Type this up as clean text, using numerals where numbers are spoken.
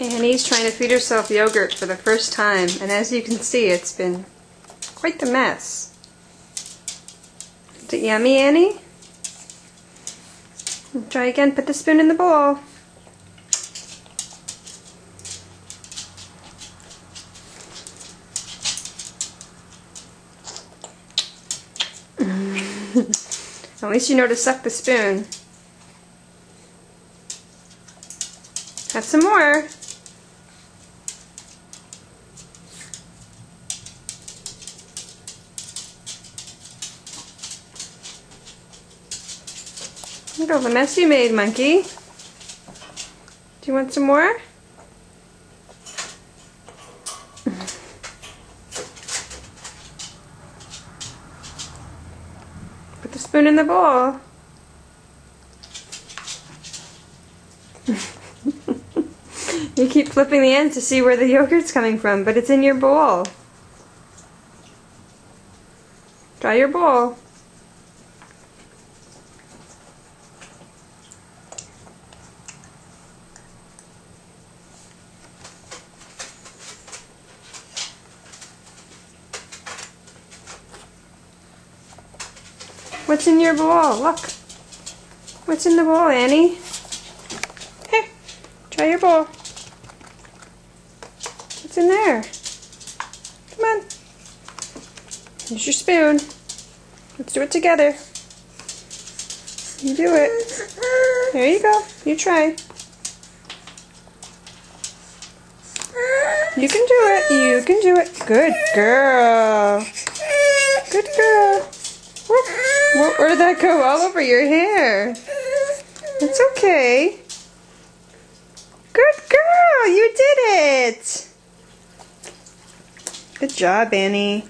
Annie's trying to feed herself yogurt for the first time, and as you can see, it's been quite the mess. Is it yummy, Annie? Try again, put the spoon in the bowl. At least you know to suck the spoon. Have some more. Look at all the mess you made, monkey. Do you want some more? Put the spoon in the bowl. You keep flipping the end to see where the yogurt's coming from, but it's in your bowl. Try your bowl. What's in your bowl? Look. What's in the bowl, Annie? Here, try your bowl. What's in there? Come on. Here's your spoon. Let's do it together. You do it. There you go. You try. You can do it. You can do it. Good girl. Good girl. Whoop. Whoop. Where did that go? All over your hair. It's okay. Good girl. You did it. Good job, Annie.